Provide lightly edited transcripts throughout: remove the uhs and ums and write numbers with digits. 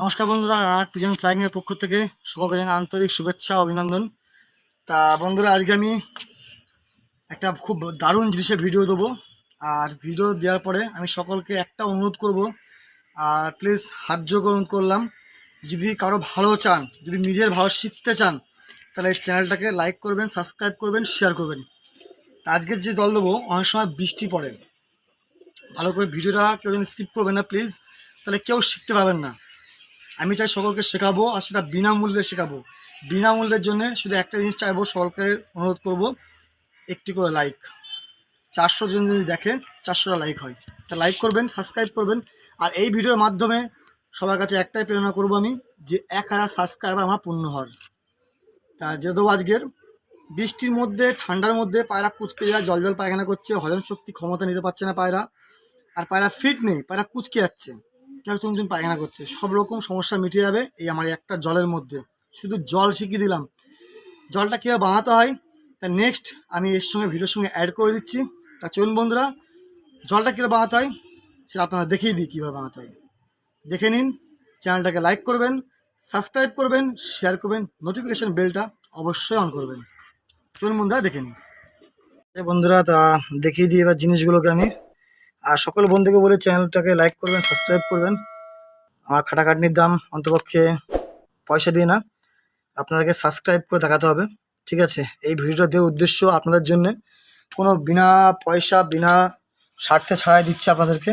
নমস্কার বন্ধুরা, pigeon flying এর পক্ষ থেকে সকলকে জানাই আন্তরিক শুভেচ্ছা ও অভিনন্দন। তা বন্ধুরা, আজকে আমি একটা খুব দারুণ জিনিসের ভিডিও দেবো। আর ভিডিও দেওয়ার পরে আমি সকলকে একটা অনুরোধ করব, আর প্লিজ হাত জোড় করে অনুরোধ করলাম, যদি কারো ভালো চান, যদি নিজের ভালো শিখতে চান, তাহলে এই চ্যানেলটাকে লাইক করবেন, সাবস্ক্রাইব করবেন, শেয়ার করবেন। তা আজকে যে দল দেবো, অনেক সময় বৃষ্টি পড়ে, ভালো করে ভিডিওটা কেউ যেন স্কিপ করবেন না প্লিজ, তাহলে কেউ শিখতে পারবেন না। আমি চাই সকলকে শেখাবো, আর সেটা বিনামূল্যে শেখাবো। বিনামূল্যের জন্য শুধু একটা জিনিস চাইবো, সকলকে অনুরোধ করব, একটি করে লাইক। 400 জন যদি দেখে, 400টা লাইক হয়, তা লাইক করবেন, সাবস্ক্রাইব করবেন। আর এই ভিডিওর মাধ্যমে সবার কাছে একটাই প্রেরণা করব আমি, যে 1000 সাবস্ক্রাইবার আমার পূর্ণ হওয়ার। তা যেহেতু আজকের বৃষ্টির মধ্যে, ঠান্ডার মধ্যে পায়রা কুচকে যায়, জল জল পায়খানা করছে, হজম শক্তি ক্ষমতা নিতে পারছে না পায়রা, আর পায়রা ফিট নেই, পায়রা কুচকে যাচ্ছে, কেউ চুন পায়খানা করছে, সব রকম সমস্যা মিটে যাবে এই আমার একটা জলের মধ্যে। শুধু জল শিখিয়ে দিলাম, জলটা কীভাবে বানাতে হয় তা নেক্সট আমি এর সঙ্গে ভিডিওর সঙ্গে অ্যাড করে দিচ্ছি। তা চলুন বন্ধুরা, জলটা কীভাবে বানাতে হয় সেটা আপনারা দেখিয়ে দিই কীভাবে বানাতে হয়। দেখে নিন, চ্যানেলটাকে লাইক করবেন, সাবস্ক্রাইব করবেন, শেয়ার করবেন, নোটিফিকেশান বেলটা অবশ্যই অন করবেন। চলুন বন্ধুরা দেখে নিন। বন্ধুরা, তা দেখিয়ে দিই এবার জিনিসগুলোকে আমি। আর সকল বন্ধুকে বলে চ্যানেলটাকে লাইক করবেন, সাবস্ক্রাইব করবেন। আমার খাটাখাটনির দাম অন্তপক্ষে পয়সা দিয়ে না, আপনাদেরকে সাবস্ক্রাইব করে দেখাতে হবে, ঠিক আছে? এই ভিডিওটা দেওয়ার উদ্দেশ্য আপনাদের জন্য, কোনো বিনা পয়সা, বিনা স্বার্থে ছাড়াই দিচ্ছে আপনাদেরকে।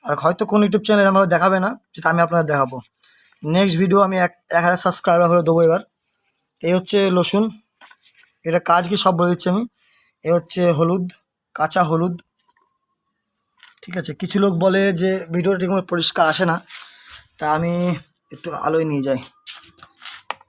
আর হয়তো কোনো ইউটিউব চ্যানেল আমাকে দেখাবে না, যেটা আমি আপনাদের দেখাবো। নেক্সট ভিডিও আমি 1000 সাবস্ক্রাইবার হলে দেবো এবার। এই হচ্ছে রসুন, এটা কাজ কি সব বলে দিচ্ছি আমি। এ হচ্ছে হলুদ, কাঁচা হলুদ, ঠিক আছে? কিছু লোক বলে যে ভিডিওটা ঠিকমতো পরিষ্কার আসে না, তা আমি একটু আলোয় নিয়ে যাই,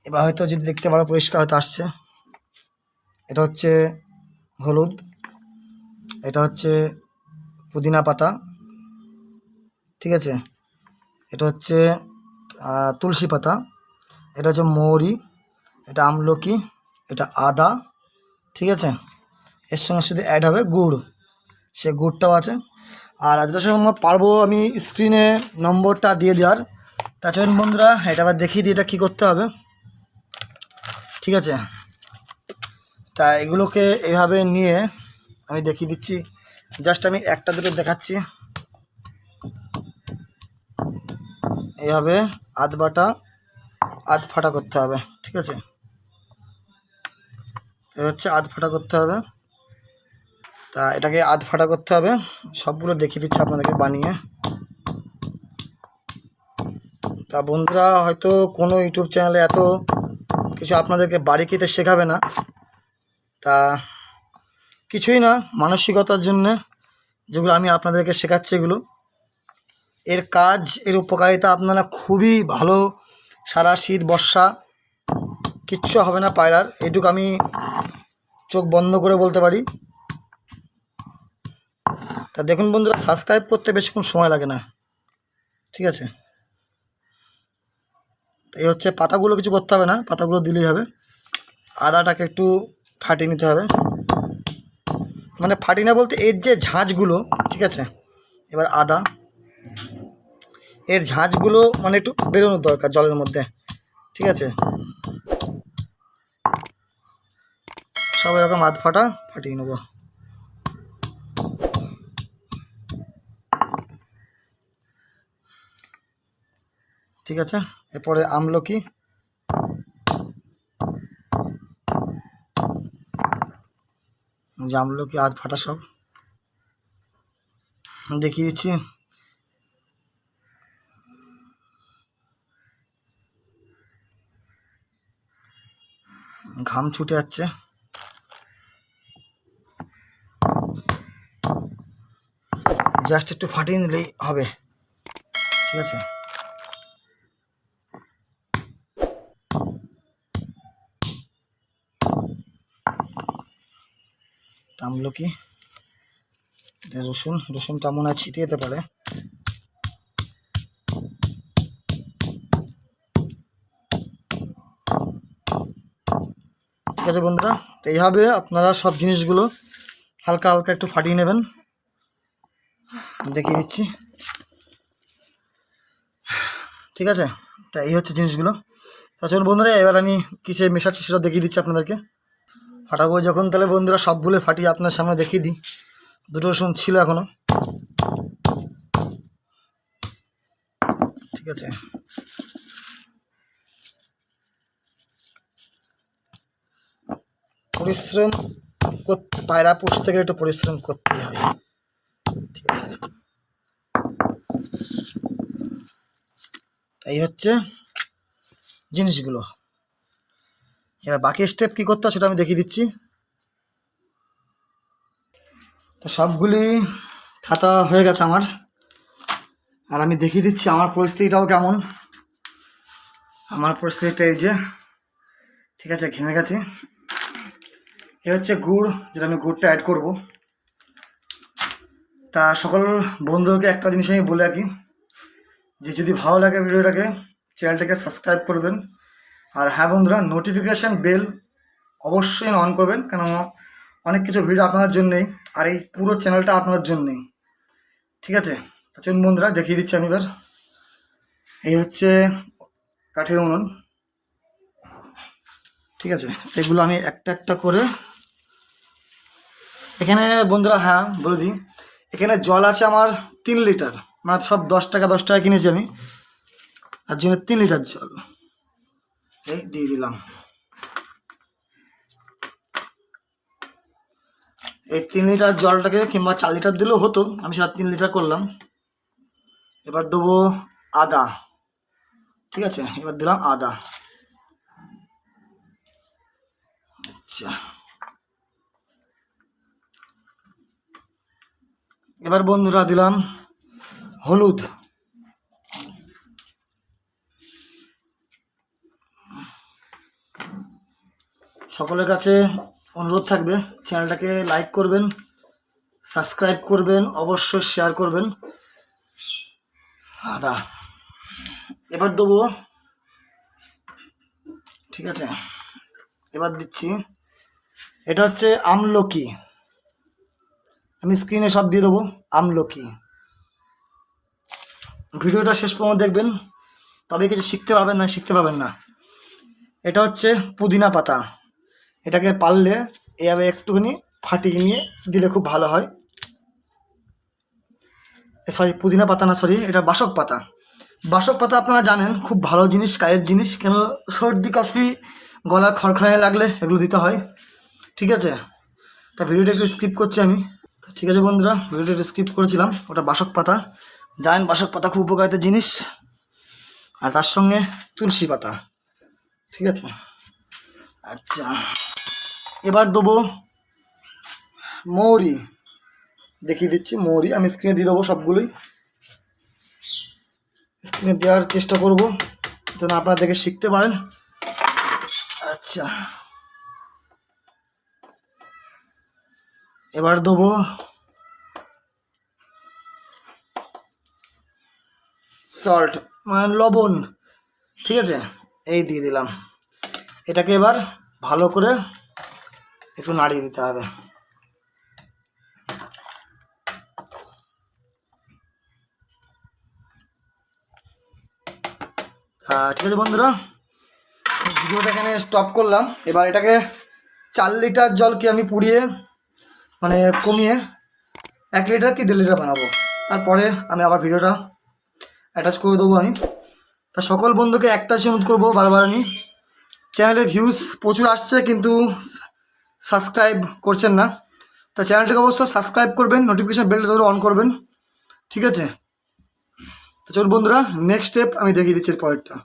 এবার হয়তো যদি দেখতে পারো পরিষ্কার হয়তো আসছে। এটা হচ্ছে হলুদ, এটা হচ্ছে পুদিনা পাতা, ঠিক আছে? এটা হচ্ছে তুলসী পাতা, এটা হচ্ছে মৌরি, এটা আমলকি, এটা আদা, ঠিক আছে? এর সঙ্গে শুধু অ্যাড হবে গুড়, সে গুড়টাও আছে। আর যত সময় পারবো আমি স্ক্রিনে নম্বরটা দিয়ে দেওয়ার। তা চলুন বন্ধুরা, এটা আবার দেখিয়ে দিই এটা কী করতে হবে, ঠিক আছে? তা এগুলোকে এভাবে নিয়ে আমি দেখিয়ে দিচ্ছি, জাস্ট আমি একটা দুটো দেখাচ্ছি। এইভাবে আধ বাটা আধ ফাটা করতে হবে, ঠিক আছে? এ হচ্ছে আধ ফাটা করতে হবে। তা এটাকে আধ ফাটা করতে হবে, সবগুলো দেখিয়ে দিচ্ছি আপনাদেরকে বানিয়ে। তা বন্ধুরা, হয়তো কোনো ইউটিউব চ্যানেলে এত কিছু আপনাদেরকে বারিকিতে শেখাবে না, তা কিছুই না, মানসিকতার জন্যে যেগুলো আমি আপনাদেরকে শেখাচ্ছি, এগুলো এর কাজ, এর উপকারিতা আপনারা খুবই ভালো, সারা শীত বর্ষা কিচ্ছু হবে না পায়রার, এটুকু আমি চোখ বন্ধ করে বলতে পারি। তা দেখুন বন্ধুরা, সাবস্ক্রাইব করতে বেশিক্ষণ সময় লাগে না, ঠিক আছে? এই হচ্ছে পাতাগুলো, কিছু করতে হবে না, পাতাগুলো দিলেই হবে। আদাটাকে একটু ফাটিয়ে নিতে হবে, মানে ফাটিয়ে না বলতে এর যে ঝাঁঝগুলো, ঠিক আছে? এবার আদা, এর ঝাঁঝগুলো মানে একটু বেরোনোর দরকার জলের মধ্যে, ঠিক আছে? সব এরকম আধ ফাটা ফাটিয়ে নেব। ঠিক আছে, এরপরে আমলকি, যে আমলকি আধ ফাটা সব দেখিয়ে দিচ্ছি। ঘাম ছুটে যাচ্ছে, জাস্ট একটু ফাটিয়ে নিলেই হবে, ঠিক আছে? আমলকি, রসুন, রসুনটা মনে হয় ছিটিয়ে যেতে পারে। ঠিক আছে বন্ধুরা, তো এইভাবে আপনারা সব জিনিসগুলো হালকা হালকা একটু ফাটিয়ে নেবেন, দেখিয়ে দিচ্ছি। ঠিক আছে। তা এই হচ্ছে জিনিসগুলো। তা চলুন বন্ধুরা, এবার আমি কিসে মেশাচ্ছি সেটা দেখিয়ে দিচ্ছি আপনাদেরকে। ফাটাবো যখন, তাহলে বন্ধুরা সবগুলো ফাটিয়ে আপনার সামনে দেখিয়ে দিই। দুটো রসুন ছিল এখনো, ঠিক আছে। পরিশ্রম করতে, পায়রা পুষতে গেলে একটু পরিশ্রম করতেই হয়, ঠিক আছে। এই হচ্ছে জিনিসগুলো। এবার বাকি স্টেপ কী করতে হয় সেটা আমি দেখিয়ে দিচ্ছি। তো সবগুলি খাতা হয়ে গেছে আমার, আর আমি দেখিয়ে দিচ্ছি আমার পরিস্থিতিটাও কেমন। আমার পরিস্থিতিটা এই যে, ঠিক আছে, ঘেমে গেছে। এ হচ্ছে গুড়, যেটা আমি গুড়টা অ্যাড করব। তা সকল বন্ধুকে একটা জিনিস আমি বলে রাখি, যে যদি ভালো লাগে ভিডিওটাকে, চ্যানেলটাকে সাবস্ক্রাইব করবেন। আর হ্যাঁ বন্ধুরা, নোটিফিকেশান বেল অবশ্যই অন করবেন, কেন অনেক কিছু ভিডিও আপনাদের জন্যেই, আর এই পুরো চ্যানেলটা আপনাদের জন্যেই, ঠিক আছে। চলুন বন্ধুরা, দেখিয়ে দিচ্ছি আমি এবার। এই হচ্ছে কাঠের উনুন, ঠিক আছে। এগুলো আমি একটা একটা করে এখানে, বন্ধুরা হ্যাঁ বলে দিই, এখানে জল আছে আমার 3 লিটার, মানে সব 10 টাকা কিনেছি আমি, আর জন্য 3 লিটার জল এই দিয়ে দিলাম। এই 3 লিটার জলটাকে, কিংবা 4 লিটার দিলেও হতো, আমি সেটা 3 লিটার করলাম। এবার দেবো আদা, ঠিক আছে। এবার দিলাম আদা, আচ্ছা। এবার বন্ধুরা দিলাম হলুদ, সকলের কাছে অনুরোধ থাকবে, চ্যানেলটাকে লাইক করবেন, সাবস্ক্রাইব করবেন, অবশ্যই শেয়ার করবেন। আদা এবার দেবো, ঠিক আছে। এবার দিচ্ছি, এটা হচ্ছে আমলকি, আমি স্ক্রিনে সব দিয়ে দেবো। আমলকি, ভিডিওটা শেষ পর্যন্ত দেখবেন, তবে কিছু শিখতে পারবেন, না শিখতে পারবেন না। এটা হচ্ছে পুদিনা পাতা, এটাকে পারলে এভাবে একটুখানি ফাটিয়ে নিয়ে দিলে খুব ভালো হয়। সরি, পুদিনা পাতা না, সরি, এটা বাসক পাতা। বাসক পাতা আপনারা জানেন খুব ভালো জিনিস, কাজের জিনিস, কেন সর্দি কাশি, গলা খড়খড়ানি লাগলে এগুলো দিতে হয়, ঠিক আছে। তা ভিডিওটা একটু স্কিপ করছি আমি, ঠিক আছে বন্ধুরা, ভিডিওটা একটু স্কিপ করেছিলাম। ওটা বাসক পাতা, জানেন বাসক পাতা খুব উপকারিতা জিনিস, আর তার সঙ্গে তুলসী পাতা, ঠিক আছে। আচ্ছা, এবার দেবো মৌরি, দেখিয়ে দিচ্ছি মৌরি, আমি স্ক্রিনে দিয়ে দেবো সবগুলোই, স্ক্রিনে দেওয়ার চেষ্টা করবো যেন আপনারা দেখে শিখতে পারেন। আচ্ছা, এবার দেবো সল্ট, মানে লবণ, ঠিক আছে, এই দিয়ে দিলাম। এটাকে এবার ভালো করে একটু নাড়িয়ে দিতে হবে। ঠিক আছে বন্ধুরা, ভিডিওটা এখানে স্টপ করলাম। এবার এটাকে 4 লিটার জলকে আমি পুড়িয়ে, মানে কমিয়ে 1 লিটার কি 1.5 লিটার বানাবো, তারপরে আমি আবার ভিডিওটা অ্যাটাচ করে দেবো আমি। তা সকল বন্ধুকে একটা অনুরোধ করবো, বারবার আমি, চ্যানেলে ভিউজ প্রচুর আসছে কিন্তু সাবস্ক্রাইব করছেন না, তা চ্যানেলটাকে অবশ্যই সাবস্ক্রাইব করবেন, নোটিফিকেশান বেলটা অন করবেন, ঠিক আছে। তো চলুন বন্ধুরা, নেক্সট স্টেপ আমি দেখিয়ে দিচ্ছি পরেরটা,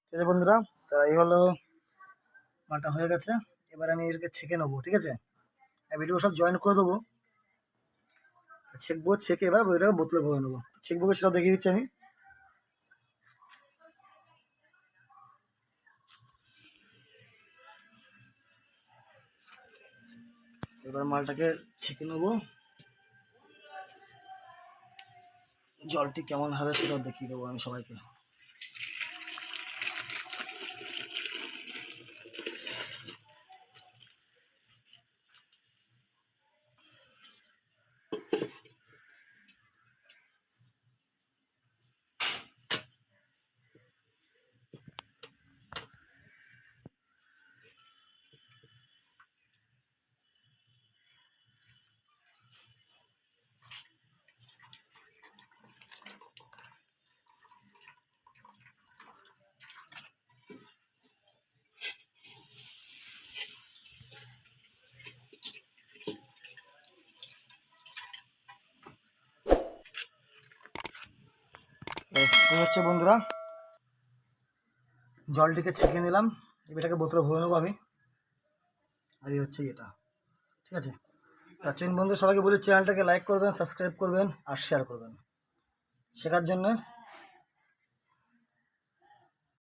ঠিক আছে বন্ধুরা। তা এই হলো মালটা হয়ে গেছে, এবার আমি এটাকে ছেঁকে নেবো, ঠিক আছে। ভিডিও সব জয়েন করে দেবো, ছেঁকবো, ছেঁকে এবার ওইটাকে বোতলে ভরে নেবো। ছেঁকবো সেটা দেখিয়ে দিচ্ছি আমি। এবার মালটাকে ছেঁকে নেবো, জলটি কেমন হবে সেটাও দেখিয়ে দেবো আমি সবাইকে। হচ্ছে বন্ধুরা জলটিকে ছেঁকে নিলাম, এটাকে বোতলে ভরে নেবো আমি। আর এই হচ্ছে এটা, ঠিক আছে। তার জন্য বন্ধু সবাইকে বলি চ্যানেলটাকে লাইক করবেন, সাবস্ক্রাইব করবেন আর শেয়ার করবেন শেখার জন্য।